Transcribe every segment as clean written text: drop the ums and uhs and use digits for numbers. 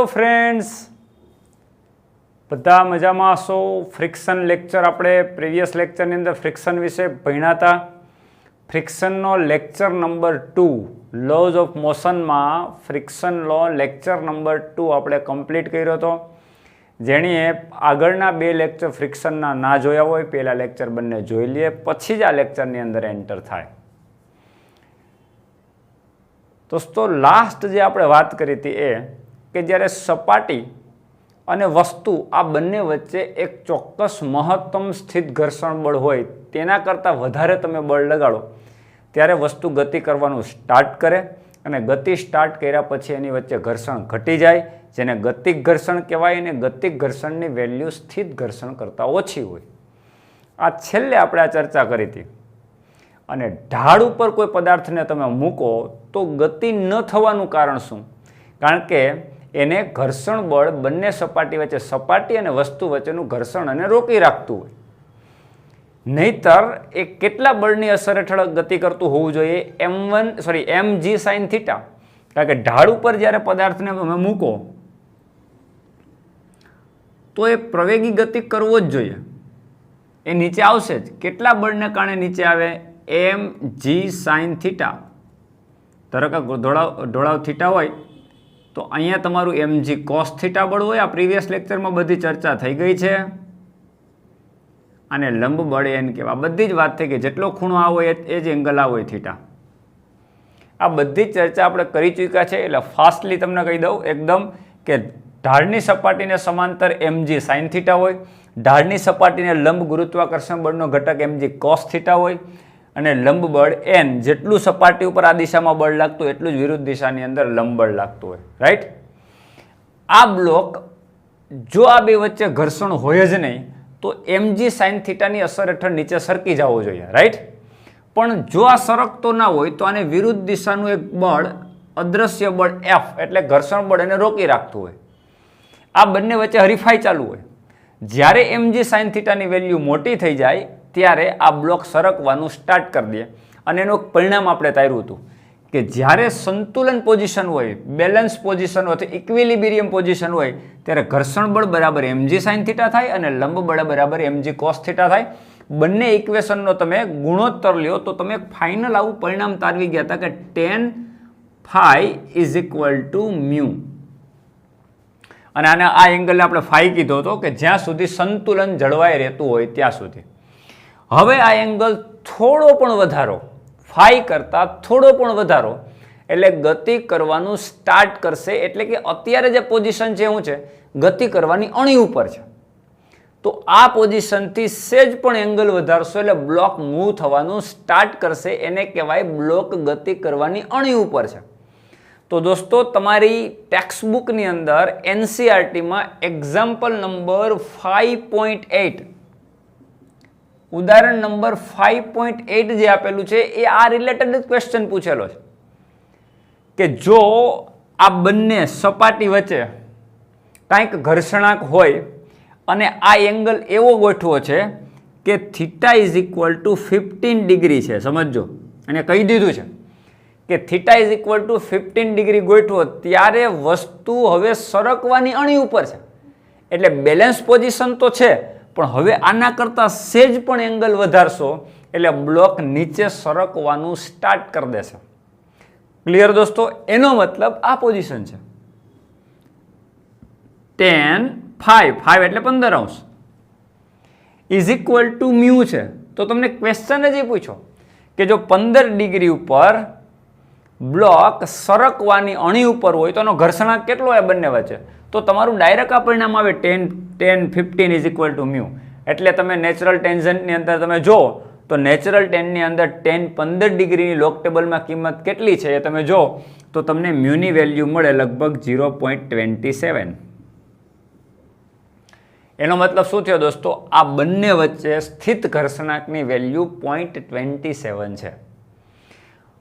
Hello friends, બધા મજામાં હશો। ફ્રિક્શન લેક્ચર આપણે પ્રીવિયસ લેક્ચરની અંદર ફ્રિક્શન વિશે ભણ્યા હતા। ફ્રિક્શનનો લેક્ચર નંબર 2 લોઝ ઓફ મોશનમાં ફ્રિક્શન લો લેક્ચર નંબર 2 આપણે કમ્પ્લીટ કર્યો હતો। જેણીએ આગળના બે લેક્ચર ફ્રિક્શનના ના જોયા હોય પહેલા લેક્ચર બંને જોઈ લઈએ, પછી જ આ લેક્ચરની અંદર એન્ટર થાય। દોસ્તો લાસ્ટ જે આપણે વાત કરી હતી એ કે જ્યારે સપાટી અને વસ્તુ આ બંને વચ્ચે એક ચોક્કસ મહત્તમ સ્થિત ઘર્ષણ બળ હોય તેના કરતાં વધારે તમે બળ લગાડો ત્યારે વસ્તુ ગતિ કરવાનું સ્ટાર્ટ કરે અને ગતિ સ્ટાર્ટ કર્યા પછી એની વચ્ચે ઘર્ષણ ઘટી જાય, જેને ગતિક ઘર્ષણ કહેવાય। અને ગતિક ઘર્ષણની વેલ્યુ સ્થિત ઘર્ષણ કરતાં ઓછી હોય। આ છેલ્લે આપણે આ ચર્ચા કરી હતી। અને ઢાળ ઉપર કોઈ પદાર્થને તમે મૂકો તો ગતિ ન થવાનું કારણ શું? કારણ કે એને ઘર્ષણ બળ બંને સપાટી વચ્ચે, સપાટી અને વસ્તુ વચ્ચેનું ઘર્ષણ અને રોકી રાખતું હોય। નહીતર એ કેટલા બળની અસર હેઠળ ગતિ કરતું હોવું જોઈએ? mg sin theta. કારણ કે ઢાળ ઉપર જ્યારે પદાર્થને તમે મૂકો તો એ પ્રવેગી ગતિ કરવો જ જોઈએ, એ નીચે આવશે જ। કેટલા બળને કારણે નીચે આવે? mg sin theta. ધારો કે ઢોળાવ થીટા હોય તો અહીંયા તમારું mg cos થીટા બળ હોય। આ પ્રીવિયસ લેક્ચરમાં બધી ચર્ચા થઈ ગઈ છે। અને લંબ બળ એન કહેવાય। બધી જ વાત થઈ ગઈ, જેટલો ખૂણો આ હોય એ જ એંગલ આ હોય થીટા। આ બધી જ ચર્ચા આપણે કરી ચૂક્યા છે। એટલે ફાસ્ટલી તમને કહી દઉં એકદમ કે ઢાળની સપાટીને સમાંતર mg sin થીટા હોય, ઢાળની સપાટીને લંબ ગુરુત્વાકર્ષણ બળનો ઘટક mg cos થીટા હોય, અને લંબ બળ n જેટલું સપાટી ઉપર આ દિશામાં બળ લાગતું એટલું જ વિરુદ્ધ દિશાની અંદર લંબ બળ લાગતું હોય, રાઈટ। આ બ્લોક જો આ બે વચ્ચે ઘર્ષણ હોય જ નહીં તો mg sin થીટાની અસર હેઠળ નીચે સરકી જવો જોઈએ, રાઈટ। પણ જો આ સરકતો ના હોય તો આને વિરુદ્ધ દિશાનું એક બળ, અદ્રશ્ય બળ F એટલે ઘર્ષણ બળ એને રોકી રાખતું હોય। આ બંને વચ્ચે હરીફાઈ ચાલુ હોય। જ્યારે mg sin થીટાની વેલ્યુ મોટી થઈ જાય ત્યારે આ બ્લોક સરકવાનું સ્ટાર્ટ કરી દે। અને એનું એક પરિણામ આપણે તાર્યું હતું કે જ્યારે સંતુલન પોઝિશન હોય, બેલેન્સ પોઝિશન હોય, ઇક્વિલિબ્રિયમ પોઝિશન હોય ત્યારે ઘર્ષણ બળ બરાબર mg sin થીટા થાય અને લંબ બળ બરાબર mg cos થીટા થાય। બંને ઇક્વેશનનો તમે ગુણોત્તર લ્યો તો તમે ફાઇનલ આવું પરિણામ તારવી ગયા હતા કે tan phi is equal to mu। અને આને આ એંગલને આપણે ફાઈ કીધો હતો કે જ્યાં સુધી સંતુલન જળવાઈ રહેતું હોય ત્યાં સુધી। હવે આ એંગલ થોડો પણ વધારો, ફાઈ કરતા થોડો પણ વધારો એટલે ગતિ કરવાનું સ્ટાર્ટ કરશે। એટલે કે અત્યારે જે પોઝિશન છે શું છે? ગતિ કરવાની અણી ઉપર છે। તો આ પોઝિશનથી સેજ પણ એંગલ વધારશો એટલે બ્લોક મૂવ થવાનું સ્ટાર્ટ કરશે। એને કહેવાય બ્લોક ગતિ કરવાની અણી ઉપર છે। તો દોસ્તો તમારી ટેક્સ્ટબુકની અંદર એનસીઆરટીમાં એક્ઝામ્પલ નંબર 5.8 ઉદાહરણ નંબર 5.8 જે આપેલું છે એ આ રિલેટેડ ક્વેશ્ચન પૂછેલો છે કે જો આ બંને સપાટી વચ્ચે કંઈક ઘર્ષણાંક હોય અને આ એંગલ એવો ગોઠવો છે કે theta is equal two 15 degree છે। સમજો, અને કહી દીધું છે કે theta is equal two 15 degree ગોઠવો ત્યારે વસ્તુ હવે સરકવાની અણી ઉપર છે। એટલે બેલેન્સ પોઝિશન તો છે પણ હવે આના કરતાં સેજ પણ એંગલ વધારશો એટલે બ્લોક નીચે સરકવાનું સ્ટાર્ટ કરી દેશે। ક્લિયર દોસ્તો? એનો મતલબ આ પોઝિશન છે tan phi એટલે 15 અંશ ઇઝ ઇક્વલ ટુ મ્યુ છે। તો તમને ક્વેશ્ચન જ એ પૂછો કે જો 15 ડિગ્રી ઉપર બ્લોક સરકવાની અણી ઉપર હોય તો એનો ઘર્ષણાંક કેટલો હોય બંને વચ્ચે? તો તમારું ડાયરેક્ટ આ પરિણામ આવે tan 15 is equal two mu. એટલે તમે નેચરલ ટેન્જન્ટની અંદર તમે જો તો નેચરલ ટેનની અંદર tan 15 ડિગ્રીની લોગ ટેબલમાં કિંમત કેટલી છે એ તમે જો તો તમને મ્યુની વેલ્યુ મળે લગભગ 0.27। એનો મતલબ શું થયો દોસ્તો? આ બંને વચ્ચે સ્થિત ઘર્ષણાંકની વેલ્યુ 0.27 છે।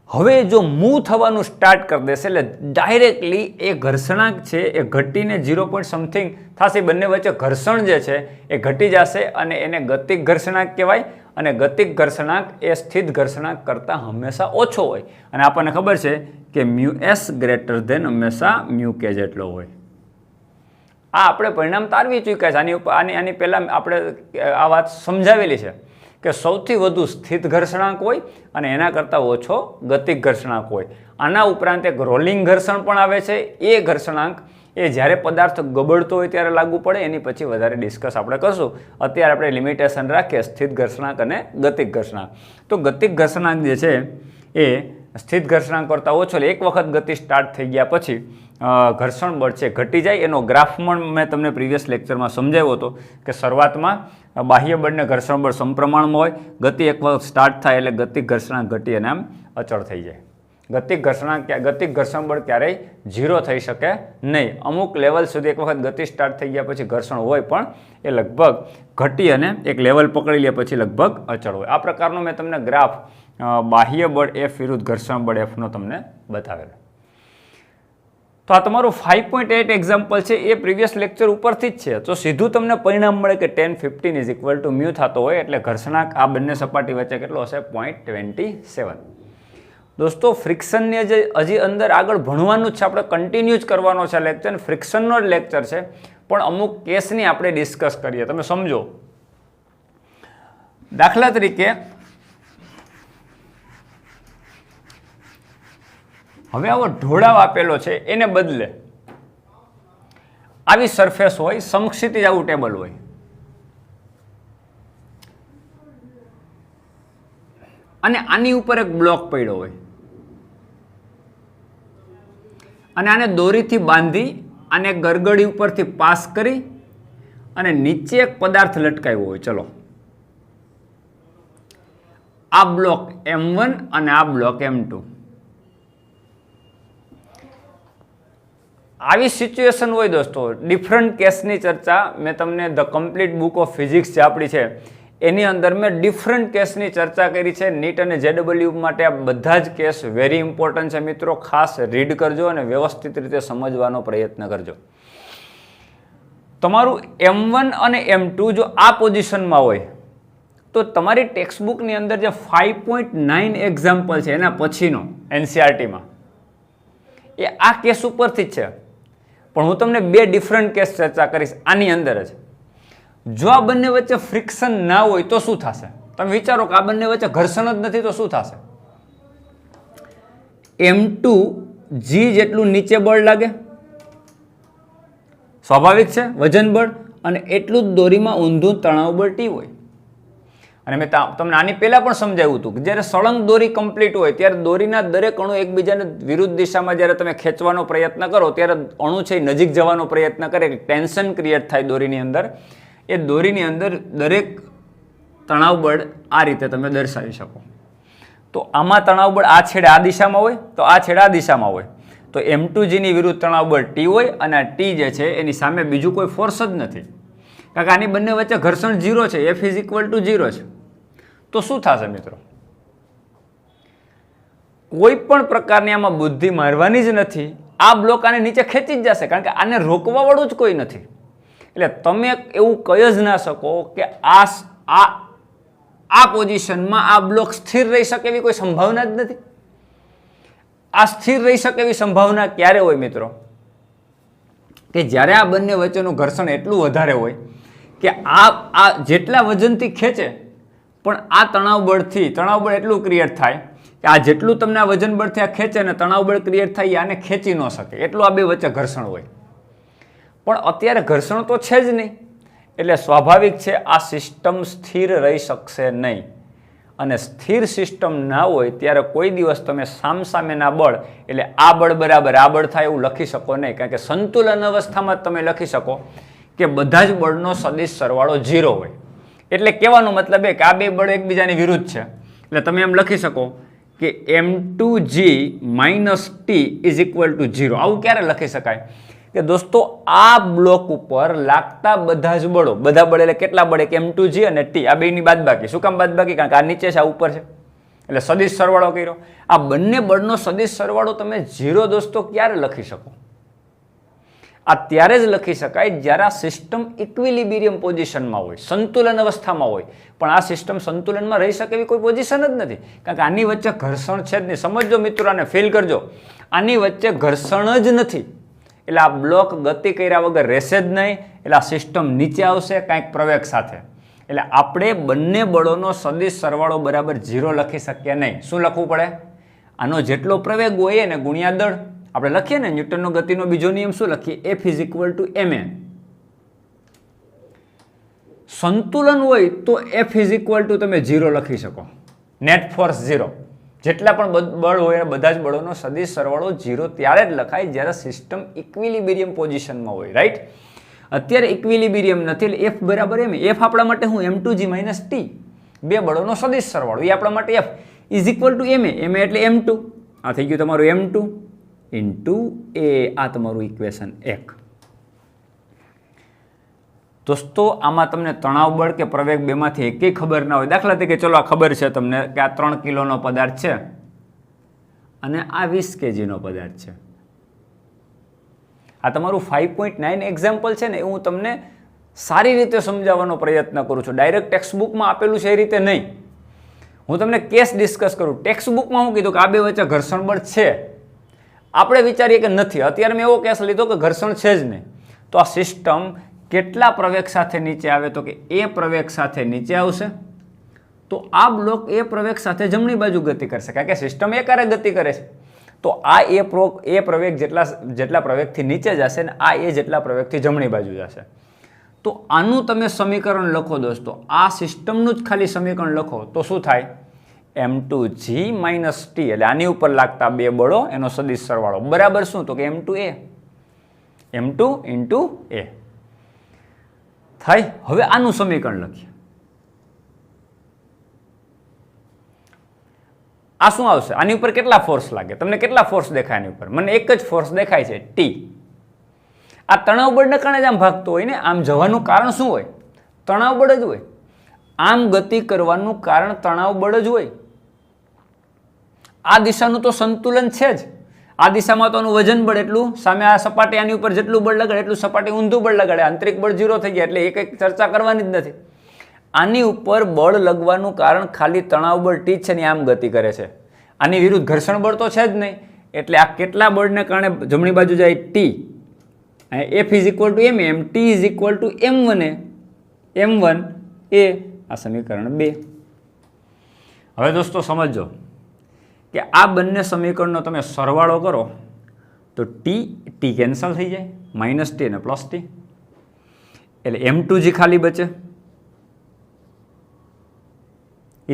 હવે જો મૂવ થવાનું સ્ટાર્ટ કરી દેશે એટલે ડાયરેક્ટલી એ ઘર્ષણાંક છે એ ઘટીને 0. સમથિંગ થશે। બંને વચ્ચે ઘર્ષણ જે છે એ ઘટી જશે અને એને ગતિક ઘર્ષણાંક કહેવાય। અને ગતિક ઘર્ષણાંક એ સ્થિત ઘર્ષણાંક કરતાં હંમેશા ઓછો હોય। અને આપણને ખબર છે કે μs ગ્રેટર ધેન હંમેશા μk જેટલો હોય। આ આપણે પરિણામ તારવી ચૂક્યા છે. આની ઉપર આની પહેલાં આપણે આ વાત સમજાવેલી છે કે સૌથી વધુ સ્થિત ઘર્ષણાંક હોય અને એના કરતાં ઓછો ગતિક ઘર્ષણાંક હોય. આના ઉપરાંત એક રોલિંગ ઘર્ષણ પણ આવે છે. એ ઘર્ષણાંક એ જ્યારે પદાર્થ ગબડતો હોય ત્યારે લાગુ પડે. એની પછી વધારે ડિસ્કસ આપણે કરશું. અત્યારે આપણે લિમિટેશન રાખીએ સ્થિત ઘર્ષણાંક અને ગતિક ઘર્ષણાંક. તો ગતિક ઘર્ષણાંક જે છે એ સ્થિત ઘર્ષણાંક કરતાં ઓછો, એટલે એક વખત ગતિ સ્ટાર્ટ થઈ ગયા પછી ઘર્ષણ બળ છે ઘટી જાય. એનો ગ્રાફ પણ મેં તમને પ્રીવિયસ લેક્ચરમાં સમજાવ્યો હતો કે શરૂઆતમાં બાહ્ય બળને ઘર્ષણ બળ સમપ્રમાણમાં હોય, ગતિ એક વખત સ્ટાર્ટ થાય એટલે ગતિક ઘર્ષણાંક ઘટી અને આમ અચળ થઈ જાય. ગતિક ઘર્ષણ બળ ક્યારેય 0 થઈ શકે નહીં. અમુક લેવલ સુધી એક વખત ગતિ સ્ટાર્ટ થઈ ગયા પછી ઘર્ષણ હોય પણ એ લગભગ ઘટી અને એક લેવલ પકડી લે પછી લગભગ અચળ હોય. આ પ્રકારનો મેં તમને ગ્રાફ બાહ્ય બળ F વિરુદ્ધ ઘર્ષણ બળ Fનો તમને બતાવેલો. તો આ તમારું 5.8 એક્ઝામ્પલ છે. એ પ્રીવિયસ લેક્ચર ઉપરથી જ છે. તો સીધું તમને પરિણામ મળે કે 1015 μ થતો હોય એટલે ઘર્ષણાંક આ બંને સપાટી વચ્ચે કેટલો હશે? 0.27. દોસ્તો ફ્રિક્શનની જે હજી અંદર આગળ ભણવાનું જ છે, આપણે કન્ટિન્યુ જ કરવાનો છે લેક્ચર. ફ્રિક્શનનો જ લેક્ચર છે પણ અમુક કેસની આપણે ડિસ્કસ કરીએ. તમે સમજો, દાખલા તરીકે હવે આવો ઢોળાવ આપેલો છે, એને બદલે આવી સરફેસ હોય, સમક્ષિતિજ આવું ટેબલ હોય અને આની ઉપર એક બ્લોક પડ્યો હોય અને આને દોરીથી બાંધી આને ગરગડી ઉપરથી પાસ કરી અને નીચે એક પદાર્થ લટકાવ્યો હોય. ચલો, આ બ્લોક M1 અને આ બ્લોક M2. આવી સિચ્યુએશન હોય દોસ્તો. ડિફરન્ટ કેસની ચર્ચા મેં તમને the complete book of physics જે આપણી છે એની અંદર મેં ડિફરન્ટ કેસની ચર્ચા કરી છે. નીટ અને JEE માટે આ બધા જ કેસ વેરી ઇમ્પોર્ટન્ટ છે મિત્રો. ખાસ રીડ કરજો અને વ્યવસ્થિત રીતે સમજવાનો પ્રયત્ન કરજો. તમારું M1 અને M2 જો આ પોઝિશનમાં હોય તો તમારી ટેક્સ્ટબુકની અંદર જે 5.9 એક્ઝામ્પલ છે એના પછીનો NCERTમાં એ આ કેસ ઉપરથી જ છે. પણ હું તમને બે ડિફરન્ટ કેસ ચર્ચા કરીશ આની અંદર જ. જો આ બંને વચ્ચે ફ્રિક્શન ના હોય તો શું થશે? તમે વિચારો કે આ બંને વચ્ચે ઘર્ષણ જ નથી તો શું થશે? M2 G જેટલું નીચે બળ લાગે, સ્વાભાવિક છે, વજન બળ, અને એટલું જ દોરીમાં ઊંધું તણાવ બળ T હોય. અને મેં તમને આની પહેલા પણ સમજાવ્યું હતું કે જ્યારે સળંગ દોરી કમ્પ્લીટ હોય ત્યારે દોરીના દરેક અણુ એકબીજાને વિરુદ્ધ દિશામાં જ્યારે તમે ખેંચવાનો પ્રયત્ન કરો ત્યારે અણુ છે નજીક જવાનો પ્રયત્ન કરે, ટેન્શન ક્રિએટ થાય દોરીની અંદર. એ દોરીની અંદર દરેક તણાવ બળ આ રીતે તમે દર્શાવી શકો. તો આમાં તણાવ બળ આ છેડે આ દિશામાં હોય તો આ છેડે આ દિશામાં હોય તો M2G ની વિરુદ્ધ તણાવ બળ T હોય અને આ T જે છે એની સામે બીજું કોઈ ફોર્સ જ નથી. કારણ કે આની બંને વચ્ચે ઘર્ષણ 0 છે, F = 0 છે. તો શું થશે મિત્રો? કોઈ પણ પ્રકારની આમાં બુદ્ધિ મારવાની જ નથી. આ બ્લોક આને નીચે ખેંચી જ જશે કારણ કે આને રોકવા વાળું જ કોઈ નથી. એટલે તમે એવું કહી જ ના શકો કે આ પોઝિશનમાં આ બ્લોક સ્થિર રહી શકે એવી કોઈ સંભાવના જ નથી. આ સ્થિર રહી શકે એવી સંભાવના ક્યારે હોય મિત્રો? કે જ્યારે આ બંને વચ્ચેનું ઘર્ષણ એટલું વધારે હોય કે આ જેટલા વજનથી ખેંચે પણ આ તણાવ બળ એટલું ક્રિએટ થાય કે આ જેટલું તમને આ વજન બળથી આ ખેંચે ને તણાવ બળ ક્રિએટ થાય આને ખેંચી ન શકે એટલું આ બે વચ્ચે ઘર્ષણ હોય. પણ અત્યારે ઘર્ષણ તો છે જ નહીં એટલે સ્વાભાવિક છે આ સિસ્ટમ સ્થિર રહી શકશે નહીં. અને સ્થિર સિસ્ટમ ના હોય ત્યારે કોઈ દિવસ તમે સામસામેના બળ એટલે આ બળ બરાબર આ બળ થાય એવું લખી શકો નહીં. કારણ કે સંતુલન અવસ્થામાં જ તમે લખી શકો કે બધા જ બળનો સદિશ સરવાળો 0 હોય. એટલે કહેવાનો મતલબ એ કે આ બે બળ એકબીજાની વિરુદ્ધ છે. એટલે તમે એમ લખી શકો કે M2G - T = 0. આવું ક્યારે લખી શકાય? કે દોસ્તો આ બ્લોક ઉપર લાગતા બધા જ બળો, બધા બળ એટલે કેટલા બળ? કે M2G અને T, આ બેની બાદબાકી. શું કામ બાદબાકી? કારણ કે આ નીચે છે, આ ઉપર છે, એટલે સદિશ સરવાળો કર્યો. આ બંને બળનો સદિશ સરવાળો તમે 0 દોસ્તો ક્યારે લખી શકો? આ ત્યારે જ લખી શકાય જ્યારે આ સિસ્ટમ ઇક્વિલિબ્રિયમ પોઝિશનમાં હોય, સંતુલન અવસ્થામાં હોય. પણ આ સિસ્ટમ સંતુલનમાં રહી શકે એવી કોઈ પોઝિશન જ નથી કારણ કે આની વચ્ચે ઘર્ષણ છે જ નહીં. સમજો મિત્રો, આને ફીલ કરજો, આની વચ્ચે ઘર્ષણ જ નથી એટલે આ બ્લોક ગતિ કર્યા વગર રહેશે જ નહીં, એટલે આ સિસ્ટમ નીચે આવશે કાંઈક પ્રવેગ સાથે. એટલે આપણે બંને બળોનો સદિશ સરવાળો બરાબર 0 લખી શકીએ નહીં. શું લખવું પડે? આનો જેટલો પ્રવેગ હોય ને ગુણ્યા દળ. આપણે લખીએ ને ન્યૂટનનો ગતિનો બીજો નિયમ શું લખીએ? F = ma. સંતુલન હોય તો F = તમે 0 લખી શકો. Net force 0. જેટલા પણ બળ હોય બધા જ બળોનો સદિશ સરવાળો 0 ત્યારે જ લખાય જ્યારે સિસ્ટમ ઇક્વિલિબ્રિયમ પોઝિશનમાં હોય. રાઈટ? અત્યારે ઇક્વિલિબ્રિયમ નથી એટલે F બરાબર m. F આપણા માટે હું m2g - t, બે બળોનો સદિશ સરવાળો, એ આપણા માટે F = ma. ma એટલે m2. આ થઈ ગયું તમારું m2 * a. આ તમારું ઇક્વેશન 1. દોસ્તો આમાં તમને તણાવ બળ કે પ્રવેગ બેમાંથી એકેય ખબર ના હોય. દાખલા તરીકે ચલો આ ખબર છે તમને કે આ 3 કિલોનો પદાર્થ છે અને આ 20 કેજીનો પદાર્થ છે. આ તમારું 5.9 એક્ઝામ્પલ છે ને એ હું તમને સારી રીતે સમજાવવાનો પ્રયત્ન કરું છું. ડાયરેક્ટ ટેક્સ્ટ બુકમાં આપેલું છે એ રીતે નહીં. હું તમને કેસ ડિસ્કસ કરું. ટેક્સ્ટ બુકમાં હું કીધું કે આ બે વચ્ચે ઘર્ષણ બળ છે, આપણે વિચારીએ કે નથી. અત્યારે મેં એવો કેસ લીધો કે ઘર્ષણ છે જ નહીં. તો આ સિસ્ટમ કેટલા પ્રવેગ સાથે નીચે આવે? તો કે એ પ્રવેગ સાથે નીચે આવશે. તો આ બ્લોક એ પ્રવેગ સાથે જમણી બાજુ ગતિ કરશે કારણ કે સિસ્ટમ એકારે ગતિ કરે છે. તો આ એ પ્રવેગ જેટલા પ્રવેગથી નીચે જશે ને આ એ જેટલા પ્રવેગથી જમણી બાજુ જશે. તો આનું તમે સમીકરણ લખો દોસ્તો, આ સિસ્ટમનું જ ખાલી સમીકરણ લખો તો શું થાય? m2g - t એટલે આની ઉપર લાગતા બે બળો એનો સદિશ સરવાળો બરાબર શું? તો કે m2a. m2 * a થાય. હવે આનું સમીકરણ લખીએ. આ શું આવશે? આની ઉપર કેટલા ફોર્સ લાગે? તમને કેટલા ફોર્સ દેખાય આની ઉપર? મને એક જ ફોર્સ દેખાય છે, T. આ તણાવ બળને કારણે જ આમ ભાગતો હોય ને. આમ જવાનું કારણ શું હોય? તણાવ બળ જ હોય. આમ ગતિ કરવાનું કારણ તણાવ બળ જ હોય. આ દિશાનું તો સંતુલન છે જ. આ દિશામાં તો આનું વજન બળ એટલું, સામે આ સપાટી આની ઉપર જેટલું બળ લગાડે એટલું સપાટી ઊંધું બળ લગાડે. આંતરિક બળ 0 થઈ ગયા એટલે એ કંઈક ચર્ચા કરવાની જ નથી. આની ઉપર બળ લગવાનું કારણ ખાલી તણાવ બળ T છે ને આમ ગતિ કરે છે. આની વિરુદ્ધ ઘર્ષણ બળ તો છે જ નહીં. એટલે આ કેટલા બળને કારણે જમણી બાજુ જાય? T. F = m. T = m1a. m1a. આ સમીકરણ 2. હવે દોસ્તો સમજો કે આ બંને સમીકરણનો તમે સરવાળો કરો તો t કેન્સલ થઈ જાય, -t અને +t એટલે m2g ખાલી બચે =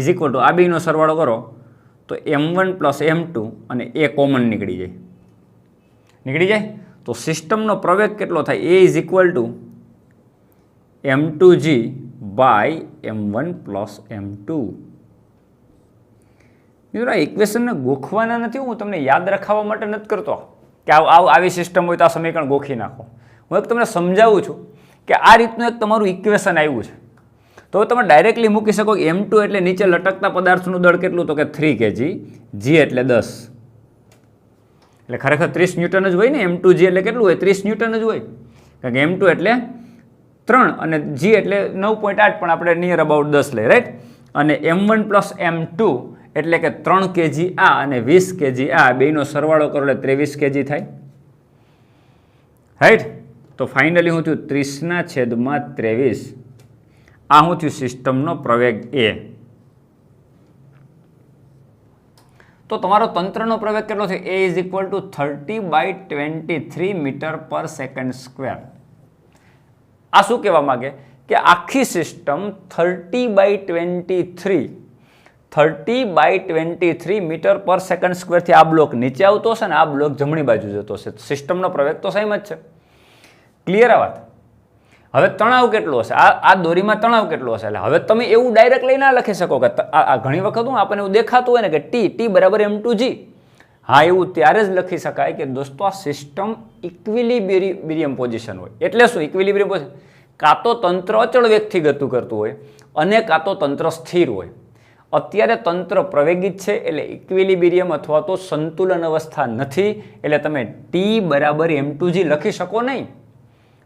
આ બેનો સરવાળો કરો તો m1 + m2 અને a કોમન નીકળી જાય. તો સિસ્ટમનો પ્રવેગ કેટલો થાય? a = m2g / m1 + m2. મિત્રો આ ઇક્વેશનને ગોખવાના નથી, હું તમને યાદ રખાવવા માટે નથી કરતો કે આવી સિસ્ટમ હોય તો આ સમીકરણ ગોખી નાખો. હું એક તમને સમજાવું છું કે આ રીતનું એક તમારું ઇક્વેશન આવ્યું છે તો તમે ડાયરેક્ટલી મૂકી શકો કે m2 એટલે નીચે લટકતા પદાર્થનું દળ કેટલું? તો કે 3 kg, g એટલે 10. એટલે ખરેખર 30 ન્યૂટન જ હોય ને. m2g એટલે કેટલું હોય? 30 ન્યૂટન જ હોય કારણ કે m2 એટલે 3 અને g એટલે 9.8 પણ આપણે નિયર અબાઉટ 10 લઈએ. રાઈટ? અને m1 + m2 એટલે કે 3 kg આ અને 20 kg આ બેનો સરવાળો કરો એટલે 23 kg થાય. રાઈટ? તો ફાઇનલી શું થયું? 30/23. આ શું થયું? સિસ્ટમનો પ્રવેગ A. તો તમારો તંત્રનો પ્રવેગ કેટલો છે? A = 30/23 મીટર/સેકન્ડ². આ શું કહેવા માંગે કે આખી સિસ્ટમ 30/23 મીટર/સેકન્ડ² થી આ બ્લોક નીચે આવતો હશે ને આ બ્લોક જમણી બાજુ જતો હશે. સિસ્ટમનો પ્રવેગ તો સેમ જ છે. ક્લિયર આ વાત? હવે તણાવ કેટલો હશે? આ દોરીમાં તણાવ કેટલો હશે? એટલે હવે તમે એવું ડાયરેક્ટ લઈ ના લખી શકો કે આ ઘણી વખત આપણને એવું દેખાતું હોય ને કે T = m2g. હા, એવું ત્યારે જ લખી શકાય કે દોસ્તો આ સિસ્ટમ ઇક્વિલિબ્રિયમ પોઝિશન હોય. એટલે શું ઇક્વિલિબ્રિયમ પોઝિશન? કાં તો તંત્ર અચળ વેગથી ગતિ કરતું હોય અને કાં તો તંત્ર સ્થિર હોય. અત્યારે તંત્ર પ્રવેગિત છે એટલે ઇક્વિલિબ્રિયમ અથવા તો સંતુલન અવસ્થા નથી એટલે તમે T = m2g લખી શકો નહીં.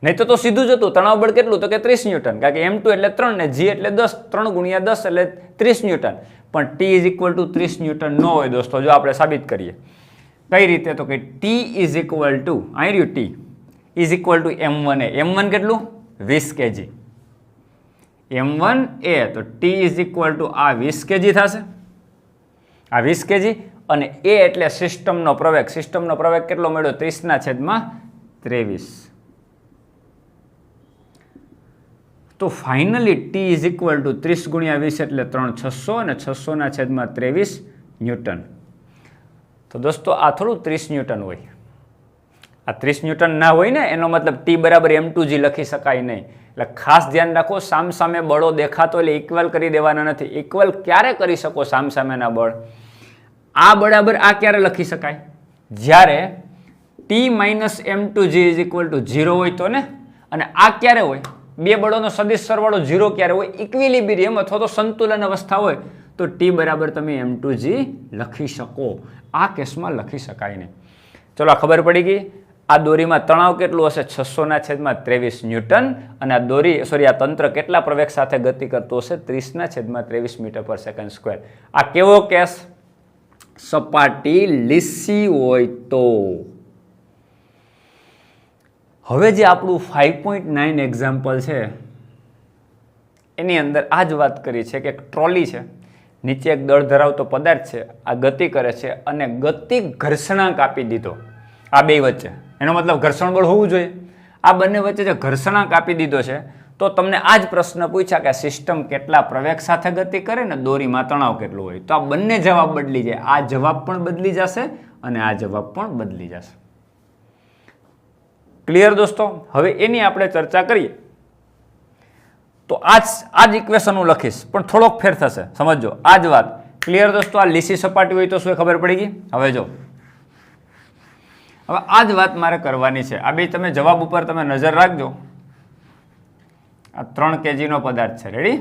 નહીં તો સીધું જ હતું. તણાવ બળ કેટલું? તો કે 30 ન્યૂટન કારણ કે m2 એટલે 3 ને g એટલે 10. 3 × 10 એટલે 30 ન્યૂટન. પણ T = 30 ન્યૂટન ન હોય દોસ્તો. જો આપણે સાબિત કરીએ કઈ રીતે તો કે T = અહીં રહ્યું T is equal to M1A. M1 કેટલું? 20 kg. M1A તો T ઇઝ ઇક્વલ ટુ આ 20 kg થશે, આ 20 kg, અને A એટલે સિસ્ટમનો પ્રવેગ. સિસ્ટમનો પ્રવેગ કેટલો મળ્યો? 30/23. તો finally T is equal two 30 ગુણ્યા 20 એટલે 3,600 અને 600/23 ન્યૂટન. તો દોસ્તો આ થોડું 30 ન્યૂટન હોય, આ 30 ન્યૂટન ના હોય ને, એનો મતલબ T બરાબર M2G લખી શકાય નહીં. એટલે ખાસ ધ્યાન રાખો, સામસામે બળો દેખાતો એટલે ઇક્વલ કરી દેવાના નથી. ઇક્વલ ક્યારે કરી શકો સામસામેના બળ? આ બરાબર આ ક્યારે લખી શકાય? જ્યારે T minus M2G is equal two 0 હોય તો ને. અને આ ક્યારે હોય? બે બળોનો સદિશ સરવાળો 0 ક્યારે હોય? ઇક્વિલિબ્રિયમ અથવા તો સંતુલન અવસ્થા હોય તો T બરાબર તમે M2G લખી શકો. આ કેસમાં લખી શકાય નહીં. ચલો, આ ખબર પડી ગઈ. આ દોરીમાં તણાવ કેટલું હશે? 600/23 ન્યૂટન. અને આ દોરી આ તંત્ર કેટલા પ્રવેગ સાથે ગતિ કરતું હશે? 30/23 મીટર પર સેકન્ડ સ્ક્વેર. આ કેવો કેસ? સપાટી લીસી હોય તો. હવે જે આપણું 5.9 એક્ઝામ્પલ છે એની અંદર આ જ વાત કરી છે કે એક ટ્રોલી છે, નીચે એક દળ ધરાવતો પદાર્થ છે, આ ગતિ કરે છે અને ગતિ ઘર્ષણાંક આપી દીધો આ બે વચ્ચે. એનો મતલબ ઘર્ષણ બળ હોવું જોઈએ. આ બંને વચ્ચે જે ઘર્ષણાંક આપી દીધો છે, તો તમને આ જ પ્રશ્ન પૂછ્યા કે સિસ્ટમ કેટલા પ્રવેગ સાથે ગતિ કરે ને દોરીમાં તણાવ કેટલું હોય, તો આ બંને જવાબ બદલી જાય. આ જવાબ પણ બદલી જશે અને આ જવાબ પણ બદલી જશે. ક્લિયર દોસ્તો? હવે એની આપણે ચર્ચા કરીએ. તો આ જ ઇક્વેશન હું લખીશ, પણ થોડોક ફેર થશે, સમજો આ જ વાત. ક્લિયર દોસ્તો? આ લીસી સપાટી હોય તો શું ખબર પડી ગઈ? હવે જો, હવે આ જ વાત મારે કરવાની છે. આ બે તમે જવાબ ઉપર તમે નજર રાખજો. આ 3 kg નો પદાર્થ છે, રેડી?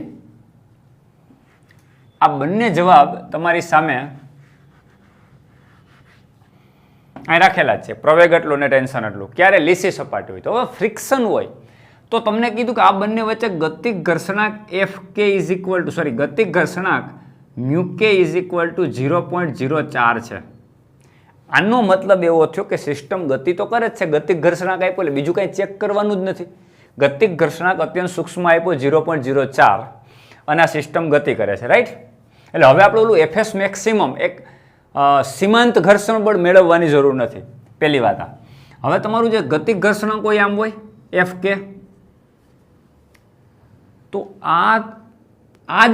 આ બંને જવાબ તમારી સામે અહીં રાખેલા જ છે. પ્રવેગ એટલું ને ટેન્શન એટલું. ક્યારે? લીસી સપાટી હોય. તો હવે ફ્રિક્શન હોય તો તમને કીધું કે આ બંને વચ્ચે ગતિક ઘર્ષણાંક Fk ઇઝ ઇક્વલ ટુ ગતિક ઘર્ષણાંક μk ઇઝ ઇક્વલ ટુ 0.04 છે. આનો મતલબ એવો થયો કે સિસ્ટમ ગતિ તો કરે જ છે, ગતિક ઘર્ષણાંક આપ્યો એટલે બીજું કંઈ ચેક કરવાનું જ નથી. ગતિક ઘર્ષણાંક અત્યંત સૂક્ષ્મ આપ્યો 0.04 અને આ સિસ્ટમ ગતિ કરે છે, રાઈટ? એટલે હવે આપણે ઓલું Fs મેક્સિમમ એક સીમાંત ઘર્ષણ બળ મેળવવાની જરૂર નથી. પહેલી વાત આ. હવે તમારું જે ગતિક ઘર્ષણાંક હોય આમ હોય Fk, તો આ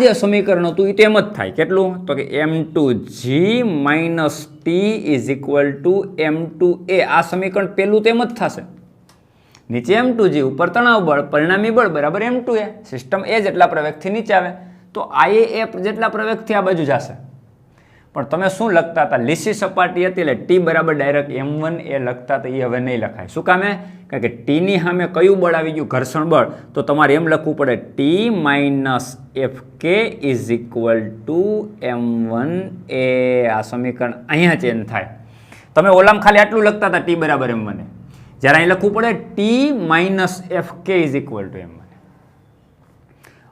જે સમીકરણ હતું એ તેમ જ થાય. કેટલું? તો કે M2G minus T is equal two M2A. આ સમીકરણ પહેલું તેમ જ થશે. નીચે M2G, ઉપર તણાવ બળ, પરિણામી બળ બરાબર M2A. સિસ્ટમ એ જેટલા પ્રવેગથી નીચે આવે તો IA જેટલા પ્રવેગથી આ બાજુ જશે. પણ તમે શું લખતા હતા? લીસી સપાટી હતી એટલે T બરાબર ડાયરેક્ટ M1A લખતા હતા. એ હવે નહીં લખાય. શું કામે? કારણ કે T ની સામે કયું બળ આવી ગયું? ઘર્ષણ બળ. તો તમારે એમ લખવું પડે T minus Fk is equal to M1A. આ સમીકરણ અહીંયા ચેન્જ થાય. તમે ઓલામ ખાલી આટલું લખતા હતા T બરાબર M1A. જ્યારે અહીં લખવું પડે T minus Fk is equal to M1A.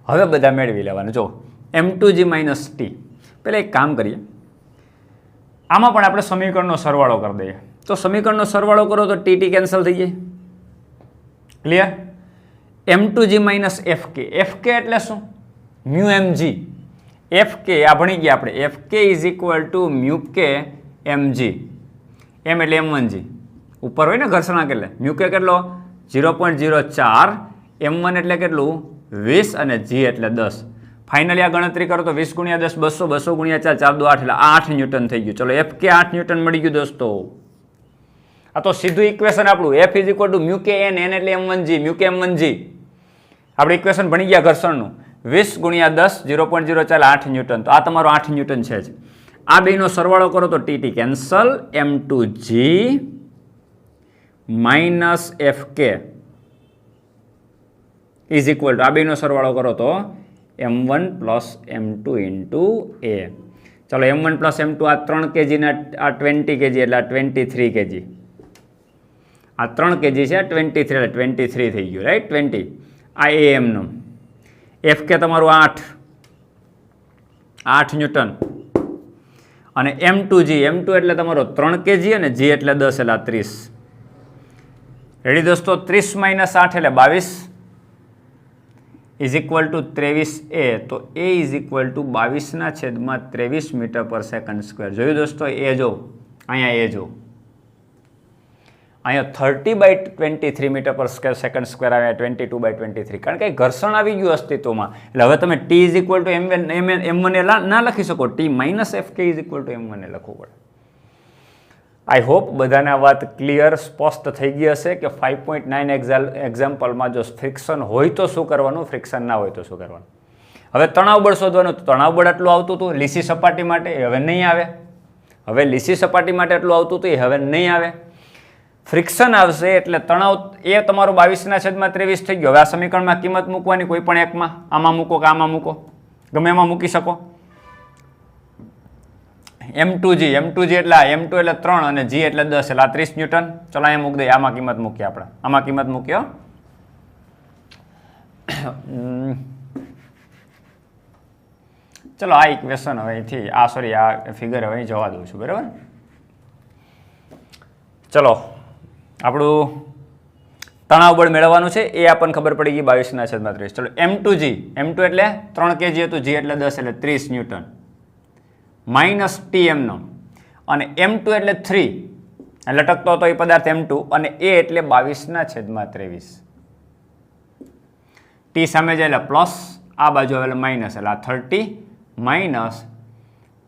હવે બધા મેળવી લેવાનું. જો M2G માઇનસ T. પહેલાં એક કામ કરીએ, આમાં પણ આપણે સમીકરણનો સરવાળો કરી દઈએ. તો સમીકરણનો સરવાળો કરો તો ટી કેન્સલ થઈ જાય. Clear? M2G minus Fk. Fk એટલે શું? μmg. Fk આ ભણી ગયા આપણે. Fk is equal two μk mg. m એટલે M1G. ઉપર હોય ને ઘર્ષણાંક એટલે μk કેટલો? 0.04. M1 એટલે કેટલું? 20 અને g એટલે 10. ફાઇનલી આ ગણતરી કરો તો 20 ગુણ્યા 10 200, 200 ગુણ્યા 4 4 2 8 એટલે 8 ન્યૂટન થઈ ગયું. ચલો Fk 8 ન્યૂટન મળી ગયું દોસ્તો. આ તો સીધું ઇક્વેશન આપણું. F is equal two μk n, n એટલે M1G, μk M1G. આપણે ઇક્વેશન ભણી ગયા ઘર્ષણનું. 20 ગુણ્યા 10 0.04 8 ન્યૂટન. તો આ તમારો 8 ન્યૂટન છે જ. આ બેનો સરવાળો કરો તો T cancel. M2G minus Fk is equal two આ બેનો સરવાળો કરો તો M1 plus M2 into A. ચલો M1 પ્લસ M2 આ 3 kg ના આ 20 kg એટલે આ 23 kg. આ 3 kg છે, 23 એટલે 23 થઈ ગયું, રાઈટ? 20 આ AM નું. Fk તમારું 8 ન્યૂટન અને M2G, M2 એટલે તમારો 3 kg અને G એટલે 10 એટલે 30. રેડી દોસ્તો, 30 માઇનસ 8 એટલે 22 ઇઝ ઇક્વલ ટુ 23 a. તો a is equal to 22/23 metre per second square. જોયું દોસ્તો, એ જો અહીંયા, એ જો અહીંયા 30/23 મીટર પર સેકન્ડ સ્ક્વેર આવે, 22/23, કારણ કે ઘર્ષણ આવી ગયું અસ્તિત્વમાં. એટલે હવે તમે t is equal two m1 ના લખી શકો, t minus fk is equal two m1 લખવું પડે. આઈ હોપ બધાને આ વાત ક્લિયર, સ્પષ્ટ થઈ ગઈ હશે કે 5.9 એક્ઝામ્પલમાં જો ફ્રિક્શન હોય તો શું કરવાનું, ફ્રિક્શન ના હોય તો શું કરવાનું. હવે તણાવ બળ શોધવાનું. તણાવ બળ આટલું આવતું હતું લીસી સપાટી માટે, એ હવે નહીં આવે. હવે લીસી સપાટી માટે આટલું આવતું હતું, એ હવે નહીં આવે. ફ્રિક્શન આવશે એટલે તણાવ એ તમારો 22/23 થઈ ગયો. હવે આ સમીકરણમાં કિંમત મૂકવાની, કોઈ પણ એકમાં, આમાં મૂકો કે આમાં મૂકો, ગમે એમાં મૂકી શકો. m2g એટલે m2 એટલે 3 અને g એટલે 10 એટલે આ 30 ન્યૂટન. ચલો અહીંયા મૂકી દઈએ, આમાં કિંમત મૂકીએ આપણે, આમાં કિંમત મૂક્યો. ચલો આ ઇક્વેશન હવે અહીંથી આ ફિગર હવે અહીં જવા દઉં છું, બરાબર. ચલો આપણું તણાવ બળ મેળવવાનું છે, એ આપણને ખબર પડી ગઈ 22/23. ચલો m2g, m2 એટલે 3 kg હતું, g એટલે 10 એટલે 30 ન્યૂટન માઇનસ tm અને m2 એટલે 3 લટકતો હતો એ પદાર્થ m2 અને a એટલે 22/23. t સામે જાય એટલે પ્લસ, આ બાજુ આવે એટલે માઇનસ, એટલે આ 30 માઇનસ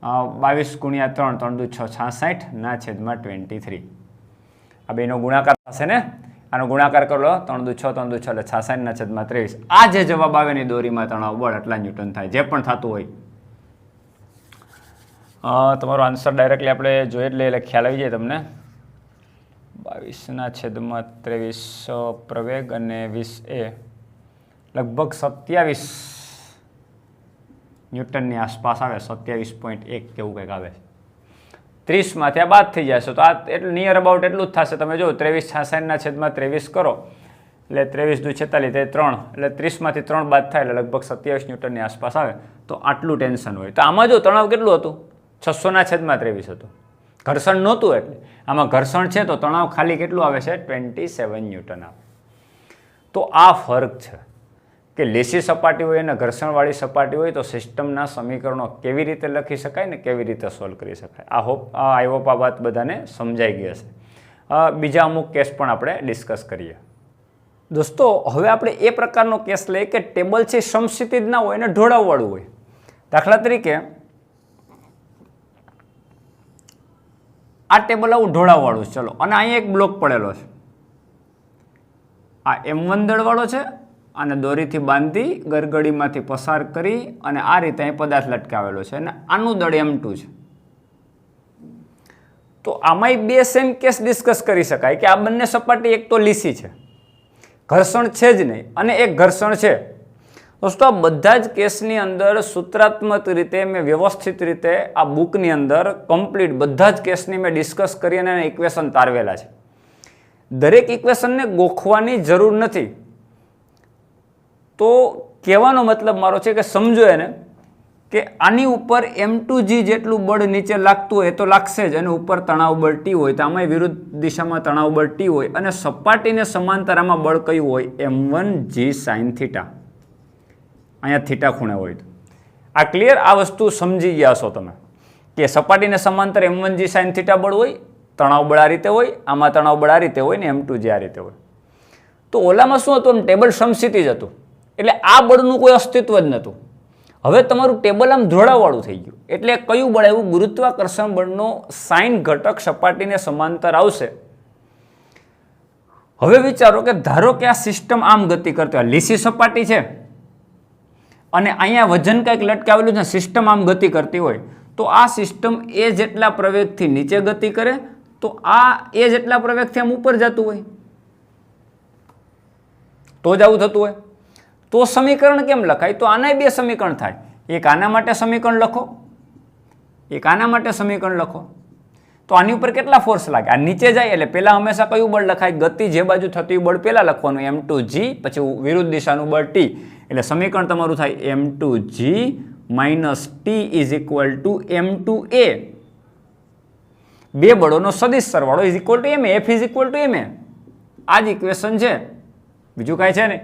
22 ગુણ્યા 3, 3 દુ 6, 66/23. આ બેનો ગુણાકાર થશે ને, આનો ગુણાકાર કરો, 3 દુ 6, 3 દુ 6 એટલે 66/23. આ જે જવાબ આવે ને દોરીમાં તણાવ બળ એટલા ન્યૂટન થાય, જે પણ થતું હોય. તમારો આન્સર ડાયરેક્ટલી આપણે જોઈએ એટલે ખ્યાલ આવી જાય તમને. 22/23 પ્રવેગ અને 20 લગભગ 27 ન્યૂટનની આસપાસ આવે, 27.1 કેવું કંઈક આવે. 30માંથી આ બાદ થઈ જશે તો આ એટલે નિયર અબાઉટ એટલું જ થશે. તમે જો 23/66/23 કરો એટલે 23 દુ 46 તે 3 એટલે 30માંથી 3 બાદ થાય એટલે લગભગ 27 ન્યૂટનની આસપાસ આવે. તો આટલું ટેન્શન હોય. તો આમાં જો તણાવ કેટલું હતું, 600/23 હતું. ઘર્ષણ નહોતું એટલે આમાં ઘર્ષણ છે તો તણાવ ખાલી કેટલું આવે છે, 27 ન્યૂટન આવે. તો આ ફરક છે કે લેસી સપાટી હોય અને ઘર્ષણવાળી સપાટી હોય તો સિસ્ટમના સમીકરણો કેવી રીતે લખી શકાય ને કેવી રીતે સોલ્વ કરી શકાય. આઈ હોપ આ વાત બધાને સમજાઈ ગઈ હશે. બીજા અમુક કેસ પણ આપણે ડિસ્કસ કરીએ. દોસ્તો હવે આપણે એ પ્રકારનો કેસ લઈએ કે ટેબલ છે સમસ્થિતિ જ ના હોય અને ઢોળાવવાળું હોય. દાખલા તરીકે આ ટેબલ આવું ઢોળાવવાળું છે, ચલો, અને અહીંયા એક બ્લોક પડેલો છે. આ m1 દળવાળો છે અને દોરીથી બાંધી ગરગડીમાંથી પસાર કરી અને આ રીતે અહીં પદાર્થ લટકાવેલો છે અને આનું દળ m2 છે. તો આમાંય બે સેમ કેસ ડિસ્કસ કરી શકાય કે આ બંને સપાટી એક તો લીસી છે, ઘર્ષણ છે જ નહીં, અને એક ઘર્ષણ છે. દોસ્તો આ બધા જ કેસની અંદર સૂત્રાત્મક રીતે મેં વ્યવસ્થિત રીતે આ બુકની અંદર કમ્પ્લીટ બધા જ કેસની મેં ડિસ્કસ કરી અને ઇક્વેશન તારવેલા છે. દરેક ઇક્વેશનને ગોખવાની જરૂર નથી. તો કહેવાનો મતલબ મારો છે કે સમજો એને કે આની ઉપર m2g જેટલું બળ નીચે લાગતું હોય તો લાગશે જ, અને ઉપર તણાવ બળ T હોય તો આમાં વિરુદ્ધ દિશામાં તણાવ બળ T હોય અને સપાટીને સમાંતર આમાં બળ કયું હોય, m1g sin θ. અહીંયા થીટા ખૂણે હોય તો આ ક્લિયર. આ વસ્તુ સમજી ગયા છો તમે કે સપાટીને સમાંતર m1g sin θ બળ હોય, તણાવ બળ આ રીતે હોય, આમાં તણાવ બળ આ રીતે હોય ને m2g આ રીતે હોય. તો ઓલામાં શું હતું, આમ ટેબલ સમસ્થિતિ જ હતું એટલે આ બળનું કોઈ અસ્તિત્વ જ નહોતું. હવે તમારું ટેબલ આમ ઢોળાવવાળું થઈ ગયું એટલે કયું બળ આવ્યું, ગુરુત્વાકર્ષણ બળનો સાઇન ઘટક સપાટીને સમાંતર આવશે. હવે વિચારો કે ધારો કે આ સિસ્ટમ આમ ગતિ કરતી હોય, લીસી સપાટી છે અને અહીંયા વજન કંઈક લટકાવેલું છે, સિસ્ટમ આમ ગતિ કરતી હોય તો આ સિસ્ટમ એ જેટલા પ્રવેગથી નીચે ગતિ કરે તો આ એ જેટલા પ્રવેગથી આમ ઉપર જતું હોય તો જ આવું થતું હોય. તો સમીકરણ કેમ લખાય, તો આના બે સમીકરણ થાય. એક આના માટે સમીકરણ લખો, એક આના માટે સમીકરણ લખો. તો આની ઉપર કેટલા ફોર્સ લાગે, આ નીચે જાય એટલે પહેલા હંમેશા કયું બળ લખાય, ગતિ જે બાજુ થતી બળ પહેલા લખવાનું m2g, પછી વિરુદ્ધ દિશાનું બળ T. એટલે સમીકરણ તમારું થાય m2g minus T is equal two m2a. બે બળોનો સદિશ સરવાળો is equal two ma, F is equal two ma. આ જ ઇક્વેશન છે, બીજું કાંઈ છે નહીં.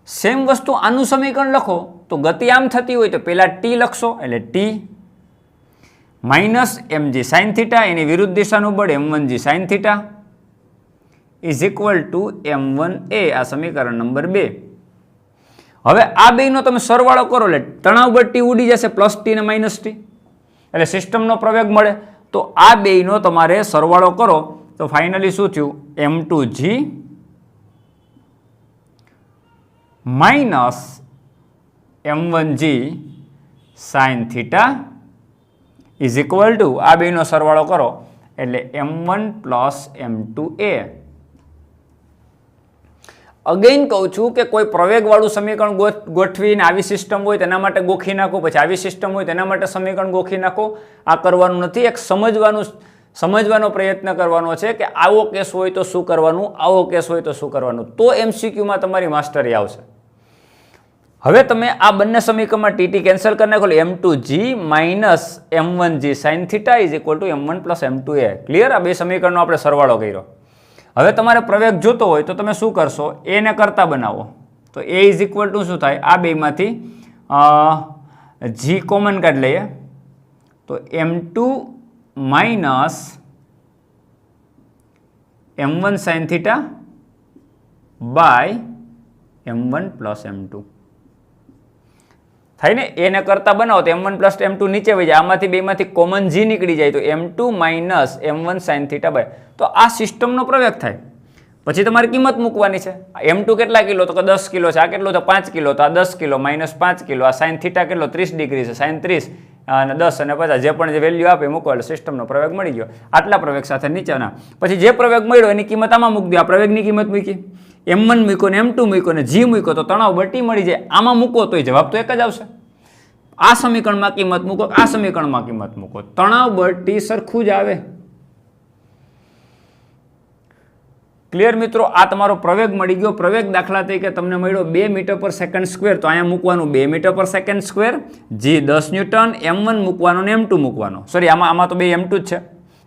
સેમ વસ્તુ આનું સમીકરણ લખો તો ગતિ આમ થતી હોય તો પહેલાં ટી લખશો, એટલે T minus mg sine theta, એની વિરુદ્ધ દિશાનું બળ m1g sine theta is equal to m1a. આ સમીકરણ નંબર 2. હવે આ બેનો તમે સરવાળો કરો એટલે તણાવ બળ ટી ઉડી જશે, પ્લસ ટી ને માઇનસ ટી, એટલે સિસ્ટમનો પ્રવેગ મળે. તો આ બેનો તમારે સરવાળો કરો તો ફાઇનલી શું થયું, m2g minus m1g sine theta is equal two આ બેનો સરવાળો કરો એટલે m1 પ્લસ m2a. અગેઇન કહું છું કે કોઈ પ્રવેગવાળું સમીકરણ ગોઠવીને આવી સિસ્ટમ હોય તેના માટે ગોખી નાખો, પછી આવી સિસ્ટમ હોય તેના માટે સમીકરણ ગોખી નાખો. આ કરવાનું નથી. એક સમજવાનો પ્રયત્ન કરવાનો છે કે આવો કેસ હોય તો શું કરવાનું, આવો કેસ હોય તો શું કરવાનું, તો MCQમાં તમારી માસ્ટરી આવશે. હવે તમે આ બંને સમીકરણમાં ટીટી કેન્સલ કરી નાખો, m2g minus m1g sine theta is equal two m1 plus m2a. Clear? આ બે સમીકરણનો આપણે સરવાળો કર્યો. હવે તમારે પ્રવેગ જોતો હોય તો તમે શું કરશો, એ ને કરતા બનાવો તો a ઇઝ ઇક્વલ ટુ શું થાય, આ બેમાંથી g કોમન કાઢી લઈએ તો m2 minus m1 sine theta by m1 plus m2 થાય ને. એને કરતા બનાવો તો m1 પ્લસ m2 નીચે વહી જાય, આમાંથી બેમાંથી કોમન g નીકળી જાય તો m2 minus m1 sine theta by. તો આ સિસ્ટમનો પ્રવેગ થાય. પછી તમારે કિંમત મૂકવાની છે. m2 કેટલા કિલો, તો કે 10 કિલો છે. આ કેટલો તો 5 કિલો, તો આ 10 કિલો માઇનસ 5 કિલો. આ સાઇન થીટા કેટલો 30 ડિગ્રી છે, સાઇન 30 અને 10 અને 50 જે પણ જે વેલ્યુ આપે મૂકો એટલે સિસ્ટમનો પ્રવેગ મળી ગયો. આટલા પ્રવેગ સાથે નીચેના પછી જે પ્રવેગ મળ્યો એની કિંમત આમાં મૂકી દો. આ પ્રવેગની કિંમત મૂકી, m1 મૂક્યો ને m2 મૂક્યો ને g મૂક્યો તો તણાવ બળ ટી મળી જાય. આમાં મૂકો તો જવાબ તો એક જ આવશે. આ સમીકરણમાં કિંમત મૂકો, આ સમીકરણમાં કિંમત મૂકો, તણાવ બળ ટી સરખું જ આવે. ક્લિયર મિત્રો? આ તમારો પ્રવેગ મળી ગયો. પ્રવેગ દાખલા તરીકે તમને મળ્યો 2 મીટર પર સેકન્ડ સ્ક્વેર, તો અહીંયા મૂકવાનું 2 metre per second square, g 10 newton, m1 મૂકવાનો ને m2 મૂકવાનો. સોરી, આમાં તો બે m2 જ છે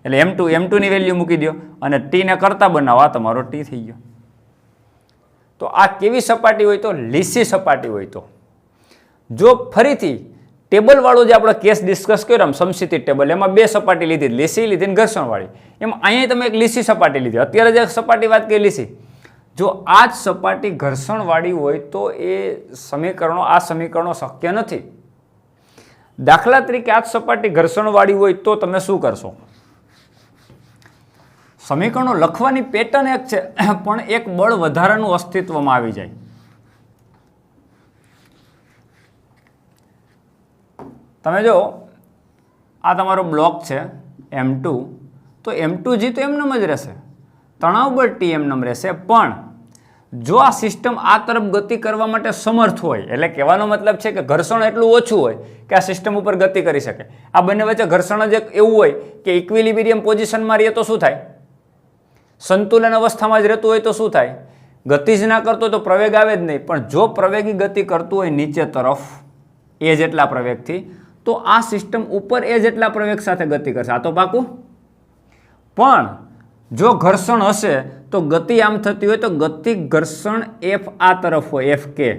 એટલે m2 ની વેલ્યુ મૂકી દો અને t ને કરતા બનાવો. આ તમારો t થઈ ગયો. તો આ કેવી સપાટી હોય તો લીસી સપાટી હોય તો. જો ફરીથી ટેબલવાળો જે આપણે કેસ ડિસ્કસ કર્યો આમ સમસ્થિતિ ટેબલ, એમાં બે સપાટી લીધી, લીસી લીધી ને ઘર્ષણવાળી. એમ અહીંયા તમે એક લીસી સપાટી લીધી. અત્યારે જે સપાટી વાત કરી લીસી, જો આ જ સપાટી ઘર્ષણવાળી હોય તો એ આ સમીકરણો શક્ય નથી. દાખલા તરીકે આ જ સપાટી ઘર્ષણવાળી હોય તો તમે શું કરશો? સમીકરણો લખવાની પેટર્ન એક છે પણ એક બળ વધારાનું અસ્તિત્વમાં આવી જાય. તમે જો આ તમારો બ્લોક છે m2, તો m2g તો એમનેમ જ રહેશે, તણાવ બળ ટી એમનેમ રહેશે. પણ જો આ સિસ્ટમ આ તરફ ગતિ કરવા માટે સમર્થ હોય, એટલે કહેવાનો મતલબ છે કે ઘર્ષણ એટલું ઓછું હોય કે આ સિસ્ટમ ઉપર ગતિ કરી શકે. આ બંને વચ્ચે ઘર્ષણ જ એવું હોય કે ઇક્વિલિબ્રિયમ પોઝિશનમાં રહીએ તો શું થાય, સંતુલન અવસ્થામાં જ રહેતું હોય તો શું થાય, ગતિ જ ના કરતો તો પ્રવેગ આવે જ નહીં. પણ જો પ્રવેગી ગતિ કરતું હોય નીચે તરફ એ જેટલા પ્રવેગથી, તો આ સિસ્ટમ ઉપર એ જેટલા પ્રવેગ સાથે ગતિ કરશે. આ તો પાકું. પણ જો ઘર્ષણ હશે તો ગતિ આમ થતી હોય તો ગતિ ઘર્ષણ f આ તરફ હોય, f કે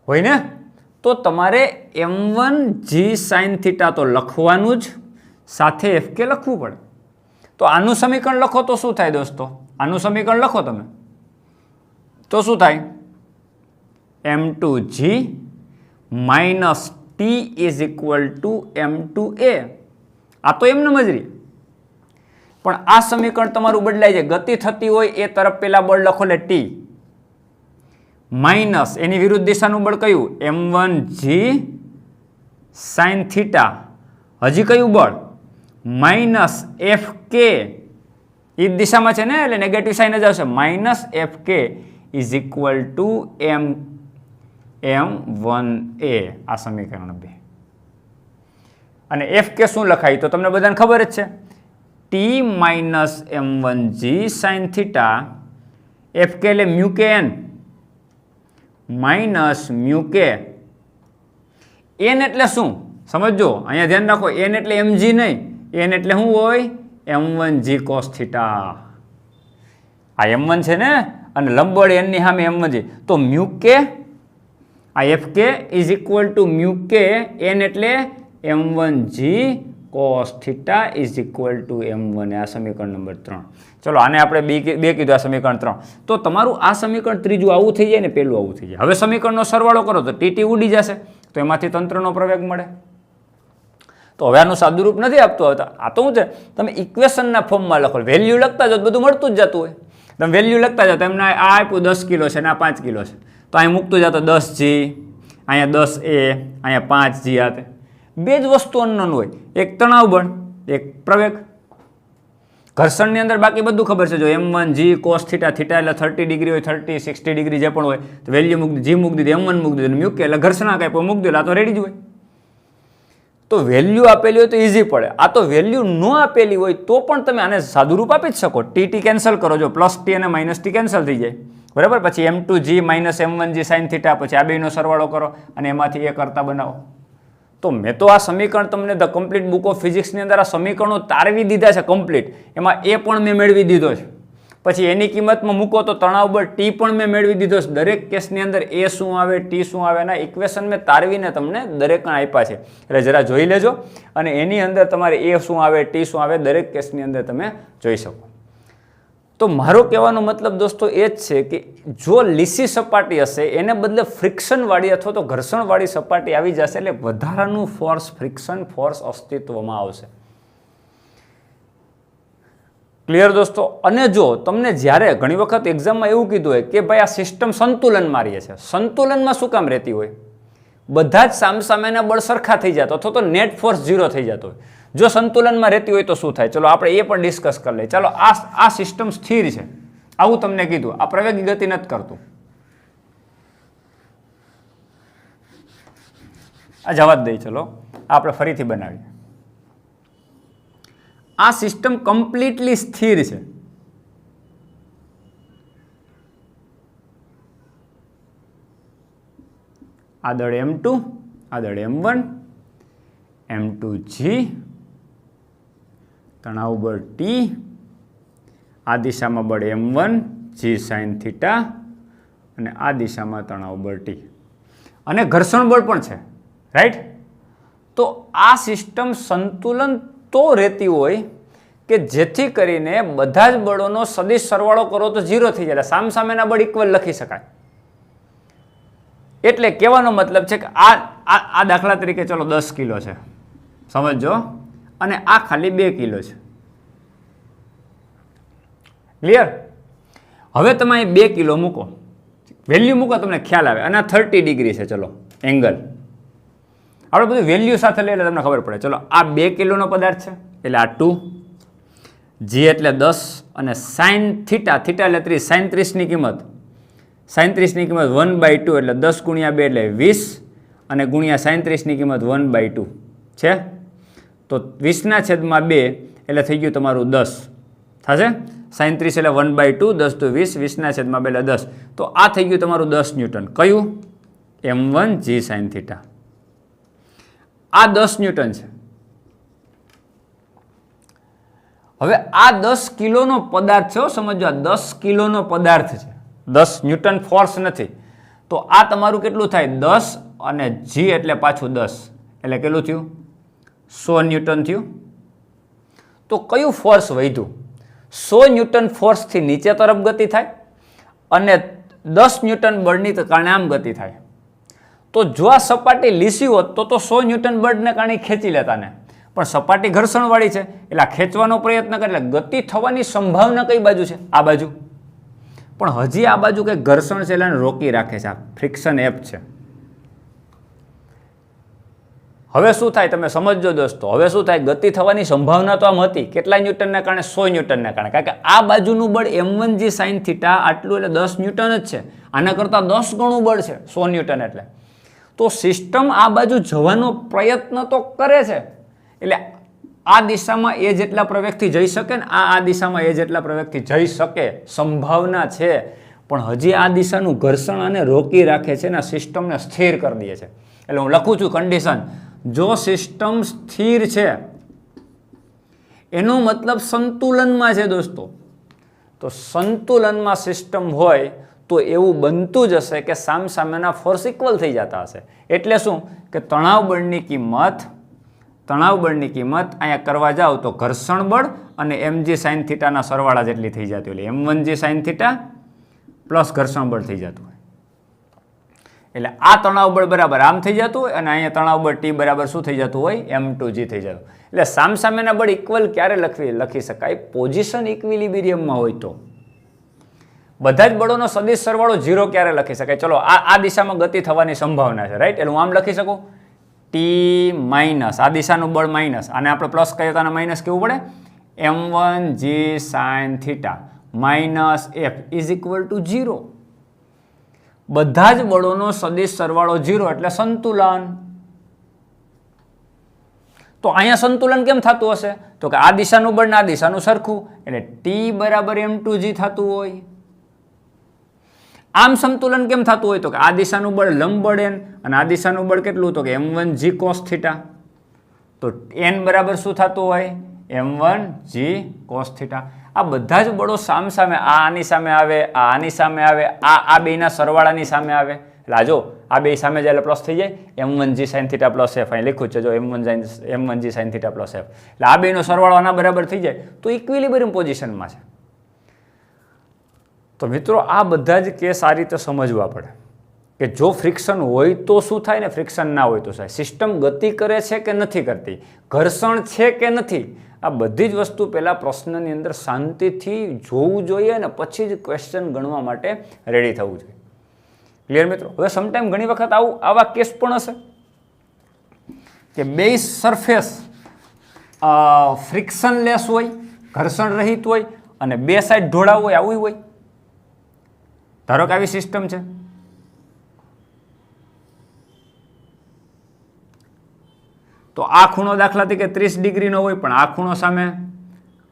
હોય ને, તો તમારે m1g સાઇન થીટા તો લખવાનું જ, સાથે f કે લખવું પડે. તો આનું સમીકરણ લખો તો શું થાય દોસ્તો? આનું સમીકરણ લખો તમે તો શું થાય, m2g minus T is equal two m2a. આ તો એમને મજરી. પણ આ સમીકરણ તમારું બદલાઈ જાય. ગતિ થતી હોય એ તરફ પેલા બળ લખો એટલે ટી માઇનસ એની વિરુદ્ધ દિશાનું બળ કયું, m1g સાઇન થીટા. હજી કયું બળ, માઇનસ એફ કે, એ દિશામાં છે ને એટલે નેગેટિવ સાઇન જ આવશે. માઇનસ એફ કે ઇઝ ઇક્વલ ટુ m1a. આ સમીકરણ 2. અને એફ કે શું લખાય તો તમને બધાને ખબર જ છે, T minus m1g sine theta. F કે એટલે મ્યુ કે એન માઇનસ મ્યુ કે એન એટલે શું સમજો, અહીંયા ધ્યાન રાખો. એન એટલે mg નહીં, એન એટલે શું હોય, m1g cos થીટા. આ m1 છે ને, અને લંબબળ એનની સામે m1 છે, તો મ્યુ કે આ એફ કે ઇઝ ઇક્વલ ટુ મ્યુ કે એન એટલે m1g cos theta is equal two m1. આ સમીકરણ નંબર 3. ચલો આને આપણે બે કીધું, આ સમીકરણ 3. તો તમારું આ સમીકરણ ત્રીજું આવું થઈ જાય ને, પેલું આવું થઈ જાય. હવે સમીકરણનો સરવાળો કરો તો ટીટી ઉડી જશે, તો એમાંથી તંત્રનો પ્રવેગ મળે. તો હવે આનું સાદુરૂપ નથી આપતું આવતા. આ તો શું છે, તમે ઇક્વેશનના ફોર્મમાં લખો, વેલ્યુ લખતા જાઓ બધું મળતું જ જતું હોય. તમે વેલ્યુ લખતા જાઓ, તમને આ આપ્યું 10 કિલો છે ને આ 5 કિલો છે, તો અહીં મૂકતું જાતો 10g, અહીંયા 10a, અહીંયા 5g. આ બે જ વસ્તુ અનનોન હોય, એક તણાવ બળ, એક પ્રવેગ. ઘર્ષણની અંદર બાકી બધું ખબર છે. જો m1g cos થીટા, થીટા એટલે 30 ડિગ્રી હોય, 30 60 ડિગ્રી જે પણ હોય, તો વેલ્યુ મૂકી દીધી, g મૂકી દીધી, m1 મૂકી દીધું, મ્યુ કે એટલે ઘર્ષણાંક આપ્યો મૂકી દીધું, આ તો રેડી જ હોય. તો વેલ્યુ આપેલી હોય તો ઇઝી પડે. આ તો વેલ્યુ ન આપેલી હોય તો પણ તમે આને સાદુરૂપ આપી જ શકો. ટી કેન્સલ કરો, જો પ્લસ ટી અને માઇનસ ટી કેન્સલ થઈ જાય, બરાબર. પછી m2g minus m1g sine theta, પછી આ બેનો સરવાળો કરો અને એમાંથી એ કરતા બનાવો. તો મેં તો આ સમીકરણ તમને ધ કમ્પ્લીટ બુક ઓફ ફિઝિક્સની અંદર આ સમીકરણો તારવી દીધા છે કમ્પ્લીટ. એમાં એ પણ મેં મેળવી દીધો છે. પછી એની કિંમતમાં મૂકો તો તણાવ બળ ટી પણ મેં મેળવી દીધો છે. દરેક કેસની અંદર એ શું આવે, ટી શું આવે, એના ઇક્વેશન મેં તારવીને તમને દરેકના આપ્યા છે. એટલે જરા જોઈ લેજો, અને એની અંદર તમારે એ શું આવે, ટી શું આવે, દરેક કેસની અંદર તમે જોઈ શકો. તો મારો કહેવાનો મતલબ દોસ્તો એ જ છે કે જો લીસી સપાટી હશે એને બદલે ફ્રિક્શનવાળી અથવા તો ઘર્ષણવાળી સપાટી આવી જશે, એટલે વધારાનું ફોર્સ, ફ્રિક્શન ફોર્સ અસ્તિત્વમાં આવશે. ક્લિયર દોસ્તો? અને જો તમને જ્યારે ઘણી વખત એક્ઝામમાં એવું કીધું હોય કે ભાઈ આ સિસ્ટમ સંતુલનમાં રહે છે, સંતુલનમાં શું કામ રહેતી હોય? બધા જ સામસામેના બળ સરખા થઈ જતો અથવા તો નેટ ફોર્સ 0 થઈ જતો હોય. જો સંતુલનમાં રહેતી હોય તો શું થાય? ચલો આપણે એ પણ ડિસ્કસ કરી લઈએ. ચાલો આ સિસ્ટમ સ્થિર છે, આવું તમને કીધું, આ પ્રવેગી ગતિ નથી કરતું. આ જવા જ દઈ, ચલો આપણે ફરીથી બનાવીએ. આ સિસ્ટમ કમ્પ્લીટલી સ્થિર છે. આ દળ m2, આ દળ m1, m2g, તણાવ બળ T, આ દિશામાં બળ m1 g sin થીટા, અને આ દિશામાં તણાવ બળ T, અને ઘર્ષણ બળ પણ છે, રાઈટ? તો આ સિસ્ટમ સંતુલન તો રહેતી હોય કે જેથી કરીને બધા જ બળોનો સદિશ સરવાળો કરો તો 0 થઈ જાય, સામસામેના બળ ઇક્વલ લખી શકાય. એટલે કહેવાનો મતલબ છે કે આ દાખલા તરીકે ચલો 10 કિલો છે, સમજો, અને આ ખાલી 2 કિલો છે. ક્લિયર? હવે તમે અહીં 2 કિલો મૂકો, વેલ્યુ મૂકો, તમને ખ્યાલ આવે. અને 30 ડિગ્રી છે, ચલો એંગલ આપણે બધું વેલ્યુ સાથે લઈએ એટલે તમને ખબર પડે. ચલો આ 2 કિલોનો પદાર્થ છે, એટલે આ 2, g એટલે 10, અને સાઇન થીટા, થીટા એટલે 30, સાઇન 30ની કિંમત, સાઇન 30ની કિંમત 1/2 એટલે 10 ગુણ્યા 2 એટલે 20, અને ગુણ્યા સાઇન 30ની કિંમત 1/2 છે. તો 20 છેદમાં 2 એટલે થઈ ગયું તમારું 10 થશે. સાઇન 30 એટલે 1/2, 10 તો 20, 20 છેદમાં 2 એટલે 10. તો આ થઈ ગયું તમારું 10 ન્યૂટન. કયું? m1 g sin theta. આ 10 ન્યૂટન છે. હવે આ 10 કિલોનો પદાર્થ છે, સમજો, આ 10 કિલોનો પદાર્થ છે, 10 ન્યૂટન ફોર્સ નથી. તો આ તમારું કેટલું થાય? 10 અને g એટલે પાછું 10 એટલે કેટલું થયું? 100 ન્યૂટન થયું. તો કયું ફોર્સ વધ્યું? 100 ન્યૂટન ફોર્સથી નીચે તરફ ગતિ થાય અને 10 ન્યૂટન બળની કારણે આમ ગતિ થાય. તો જો આ સપાટી લીસી હોત તો 100 ન્યૂટન બળને કારણે ખેંચી લેતા ને, પણ સપાટી ઘર્ષણવાળી છે એટલે ખેંચવાનો પ્રયત્ન કરે એટલે ગતિ થવાની સંભાવના કઈ બાજુ છે? આ બાજુ. પણ હજી આ બાજુ કંઈક ઘર્ષણ છે એટલે રોકી રાખે છે, આ ફ્રિક્શન એફ છે. હવે શું થાય તમે સમજો દોસ્તો? હવે શું થાય? ગતિ થવાની સંભાવના તો આમ હતી, કેટલા ન્યૂટનના કારણે? 100 ન્યૂટનના કારણે. કારણ કે આ બાજુનું બળ m1g sin થીટા આટલું એટલે 10 ન્યૂટન જ છે. આના કરતાં 10 ગણું બળ છે 100 ન્યૂટન એટલે. તો સિસ્ટમ આ બાજુ જવાનો પ્રયત્ન તો કરે છે, એટલે આ દિશામાં એ જેટલા પ્રવેગથી જઈ શકે ને, આ દિશામાં એ જેટલા પ્રવેગથી જઈ શકે સંભાવના છે, પણ હજી આ દિશાનું ઘર્ષણ આને રોકી રાખે છે ને સિસ્ટમને સ્થિર કરી દે છે. એટલે હું લખું છું કન્ડિશન, જો સિસ્ટમ સ્થિર છે એનો મતલબ સંતુલનમાં છે દોસ્તો. તો સંતુલનમાં સિસ્ટમ હોય તો એવું બનતું જ હશે કે સામસામેના ફોર્સ ઇક્વલ થઈ જતા હશે. એટલે શું કે તણાવ બળની કિંમત અહીંયા કરવા જાઓ તો ઘર્ષણ બળ અને mg sin થીટાના સરવાળા જેટલી થઈ જતી હોય, એટલે m1g sin થીટા પ્લસ ઘર્ષણ બળ થઈ જતું હોય. એટલે આ તણાવ બળ બરાબર આમ થઈ જતું હોય અને અહીંયા તણાવ બળ T બરાબર શું થઈ જતું હોય, m2g થઈ જતું. એટલે સામસામેના બળ ઇક્વલ ક્યારે લખી શકાય? પોઝિશન ઇક્વિલિબ્રિયમમાં હોય તો. બધા જ બળોનો સદિશ સરવાળો 0 ક્યારે લખી શકાય? ચલો આ દિશામાં ગતિ થવાની સંભાવના છે, રાઈટ? એટલે હું આમ લખી શકું T માઇનસ, આ દિશાનું બળ માઇનસ, અને આપણે પ્લસ કહીએ તો માઇનસ કેવું પડે, m1g sin theta minus f is equal two 0. બધા જ બળોનો સદિશ સરવાળો 0 એટલે સંતુલન. તો અહીંયા સંતુલન કેમ થતું હશે? તો કે આ દિશાનું બળ ને આ દિશાનું સરખું, એટલે T બરાબર m2g થતું હોય. આમ સંતુલન કેમ થતું હોય? તો કે આ દિશાનું બળ લંબ બળ n અને આ દિશાનું બળ કેટલું? તો કે m1g cos થીટા. તો n બરાબર શું થતું હોય? m1g cos theta. આ બધા જ બળો સામસામે, આની સામે આવે, આની સામે આવે, આ બેના સરવાળાની સામે આવે. એટલે આ જો આ બે સામે જાય એટલે પ્લસ થઈ જાય, m1g sin theta plus f. અહીં લખ્યું છે જો m1g sin theta plus f. એટલે આ બેનો સરવાળો આના બરાબર થઈ જાય તો ઇક્વિલિબ્રિયમ પોઝિશનમાં છે. તો મિત્રો આ બધા જ કેસ આ રીતે સમજવા પડે કે જો ફ્રિક્શન હોય તો શું થાય ને ફ્રિક્શન ના હોય તો થાય. સિસ્ટમ ગતિ કરે છે કે નથી કરતી, ઘર્ષણ છે કે નથી, આ બધી જ વસ્તુ પહેલાં પ્રશ્નની અંદર શાંતિથી જોવું જોઈએ અને પછી જ ક્વેશ્ચન ગણવા માટે રેડી થવું જોઈએ. ક્લિયર મિત્રો? હવે સમટાઈમ ઘણી વખત આવા કેસ પણ હશે કે બે સરફેસ ફ્રિક્શનલેસ હોય, ઘર્ષણ રહિત હોય અને બે સાઈડ ઢોળાવ હોય, આવું હોય. ધારો કે આવી સિસ્ટમ છે, તો આ ખૂણો દાખલા તરીકે 30 ડિગ્રીનો હોય પણ આ ખૂણો સામે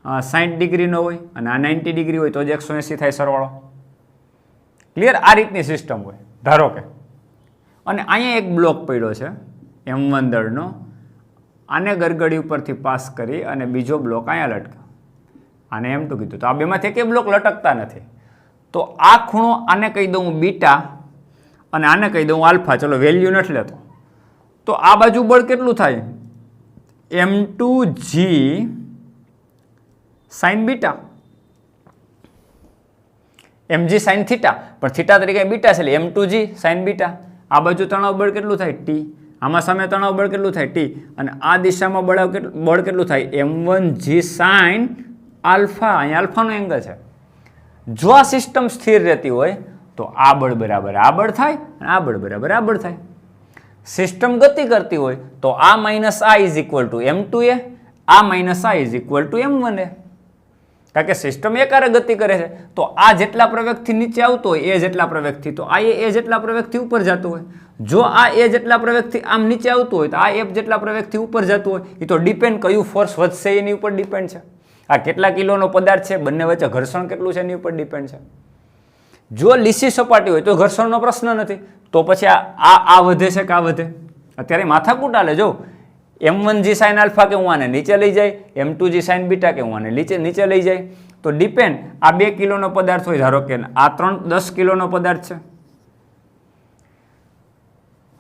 60 ડિગ્રીનો હોય અને આ 90 ડિગ્રી હોય તો જ 180 થાય સરવાળો. ક્લિયર? આ રીતની સિસ્ટમ હોય ધારો કે. અને અહીંયા એક બ્લોક પડ્યો છે m1 દળનો, આને ગરગડી ઉપરથી પાસ કરી અને બીજો બ્લોક અહીંયા લટકે, આને m2 કીધું. તો આ બેમાંથી એક બ્લોક લટકતા નથી. તો આ ખૂણો આને કહી દઉં બીટા અને આને કહી દઉં આલ્ફા. ચલો વેલ્યુ નથી લેતો. તો આ બાજુ બળ કેટલું થાય? m2g sin beta, mg sin theta, પણ થીટા તરીકે બીટા છે એટલે m2g sin બીટા. આ બાજુ તણાવ બળ કેટલું થાય? T. આમાં સામે તણાવ બળ કેટલું થાય? T. અને આ દિશામાં બળ કેટલું થાય? m1g sin alpha. અહીંયા આલ્ફાનો એંગલ છે. જો આ સિસ્ટમ સ્થિર રહેતી હોય તો આ બળ બરાબર આ બળ થાય અને આ બળ બરાબર આ બળ થાય. સિસ્ટમ ગતિ કરતી હોય તો આ માઇનસ આ ઇઝ ઇક્વલ ટુ m2a, આ માઇનસ આ ઇઝ ઇક્વલ ટુ m1a. કારણ કે સિસ્ટમ એકારે ગતિ કરે છે તો આ જેટલા પ્રવેગથી નીચે આવતો હોય એ જેટલા પ્રવેગથી, તો આ એ જેટલા પ્રવેગથી ઉપર જતું હોય. જો આ એ જેટલા પ્રવેગથી આમ નીચે આવતું હોય તો આ f જેટલા પ્રવેગથી ઉપર જતું હોય. એ તો ડિપેન્ડ કયું ફોર્સ વધશે એની ઉપર ડિપેન્ડ છે. આ કેટલા કિલોનો પદાર્થ છે, બંને વચ્ચે ઘર્ષણ કેટલું છે એની ઉપર ડિપેન્ડ છે. જો લીસી સપાટી હોય તો ઘર્ષણનો પ્રશ્ન નથી, તો પછી આ વધે છે કે આ વધે? અત્યારે માથાકૂટ આલે. જો m1g sin આલ્ફા કે હું આને નીચે લઈ જાય, m2g sin બીટા કે હું આને નીચે લઈ જાય, તો ડિપેન્ડ. આ 2 કિલોનો પદાર્થ હોય ધારો કે, આ 10 કિલોનો પદાર્થ છે.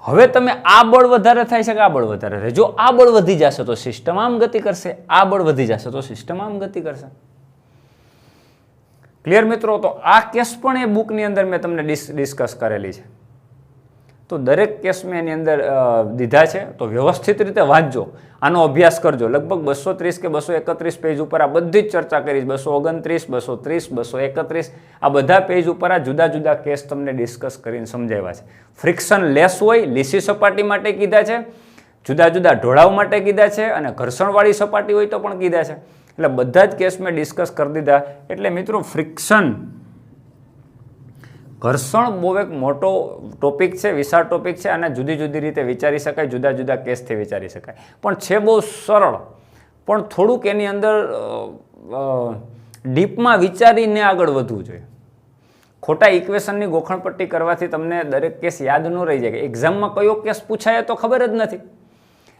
હવે તમે આ બળ વધારે થાય છે કે આ બળ વધારે થાય? જો આ બળ વધી જશે તો સિસ્ટમ આમ ગતિ કરશે, આ બળ વધી જશે તો સિસ્ટમ આમ ગતિ કરશે. ક્લિયર મિત્રો? તો આ કેસ પણ એ બુકની અંદર મેં તમને ડિસ્કસ કરેલી છે. તો દરેક કેસ મેં એની અંદર દીધા છે, તો વ્યવસ્થિત રીતે વાંચજો, આનો અભ્યાસ કરજો. લગભગ 230 કે 231 પેજ ઉપર આ બધી જ ચર્ચા કરીશ. 229, 230, 231 આ બધા પેજ ઉપર આ જુદા જુદા કેસ તમને ડિસ્કસ કરીને સમજાવ્યા છે. ફ્રિક્શન લેસ હોય, લીસી સપાટી માટે કીધા છે, જુદા જુદા ઢોળાવ માટે કીધા છે, અને ઘર્ષણવાળી સપાટી હોય તો પણ કીધા છે. એટલે બધા જ કેસ મેં ડિસ્કસ કરી દીધા. એટલે મિત્રો ફ્રિક્શન, ઘર્ષણ બહુ એક મોટો ટોપિક છે, વિશાળ ટોપિક છે, અને જુદી જુદી રીતે વિચારી શકાય, જુદા જુદા કેસથી વિચારી શકાય. પણ છે બહુ સરળ, પણ થોડુંક એની અંદર ડીપમાં વિચારીને આગળ વધવું જોઈએ. ખોટા ઇક્વેશનની ગોખણપટ્ટી કરવાથી તમને દરેક કેસ યાદ ન રહી જાય. કે એક્ઝામમાં કયો કેસ પૂછાય તો ખબર જ નથી.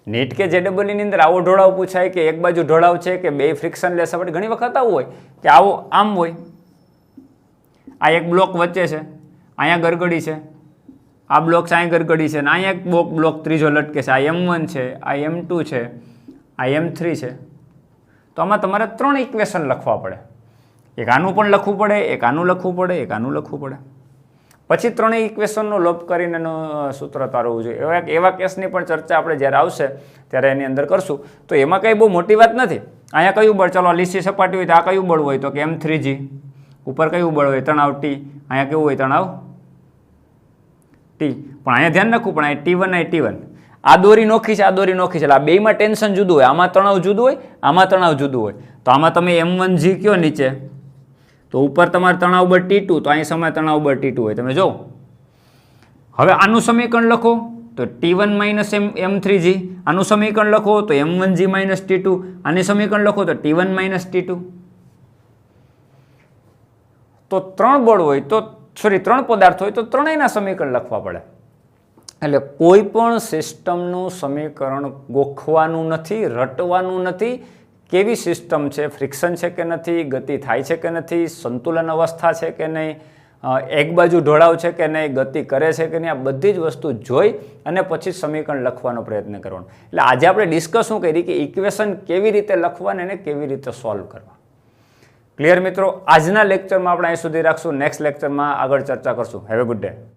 નીટ કે JEEની અંદર આવો ઢોળાવ પૂછાય કે એક બાજુ ઢોળાવ છે કે બે ફ્રિક્શન લેસ સપાટી, ઘણી વખત આવું હોય કે આવો આમ હોય, આ એક બ્લોક વચ્ચે છે, અહીંયા ગરગડી છે, આ બ્લોક અહીં ગરગડી છે, અને અહીંયા એક બ્લોક ત્રીજો લટકે છે, આ M1 છે, આ M2 છે, આ M3 છે. તો આમાં તમારે 3 ઇક્વેશન લખવા પડે. એક આનું પણ લખવું પડે, એક આનું લખવું પડે, એક આનું લખવું પડે. પછી 3 ઇક્વેશનનો લોપ કરીને એનું સૂત્ર તારવવું જોઈએ. એવા કેસની પણ ચર્ચા આપણે જ્યારે આવશે ત્યારે એની અંદર કરશું. તો એમાં કંઈ બહુ મોટી વાત નથી. અહીંયા કયું બળ, ચાલો લીસી સપાટી હોય તો આ કયું બળ હોય, તો કે M3G. ઉપર કયું બળ હોય, તણાવ T. અહીંયા કેવું હોય, તણાવ T. પણ અહીંયા ધ્યાન રાખવું, પણ અહીંયા T1 અહીં T1. આ દોરી નોખી છે, આ દોરી નોખી છે, એટલે આ બેમાં ટેન્શન જુદું હોય. આમાં તણાવ જુદું હોય, આમાં તણાવ જુદું હોય. તો આમાં તમે M1G કયો નીચે, તો ઉપર તમારે તણાવ બળ T2, તો અહીં સમય તણાવ બળ T2 હોય. તમે જો હવે આનું સમીકરણ લખો તો T1 માઇનસ M3G. આનું સમીકરણ લખો તો M1G માઇનસ T2. આની સમીકરણ લખો તો T1 માઇનસ T2. તો 3 બળ હોય તો 3 પદાર્થ હોય તો ત્રણેયના સમીકરણ લખવા પડે. એટલે કોઈ પણ સિસ્ટમનું સમીકરણ ગોખવાનું નથી, રટવાનું નથી. કેવી સિસ્ટમ છે, ફ્રિક્શન છે કે નથી, ગતિ થાય છે કે નથી, સંતુલન અવસ્થા છે કે નહીં, એક બાજુ ઢોળાવ છે કે નહીં, ગતિ કરે છે કે નહીં, આ બધી જ વસ્તુ જોઈ અને પછી સમીકરણ લખવાનો પ્રયત્ન કરવાનો. એટલે આજે આપણે ડિસ્કસ શું કરી કે ઇક્વેશન કેવી રીતે લખવાને અને કેવી રીતે સોલ્વ કરવા. ક્લિયર મિત્રો? આજના લેક્ચરમાં આપણે અહીં સુધી રાખશું. નેક્સ્ટ લેક્ચરમાં આગળ ચર્ચા કરશું. Have a good day.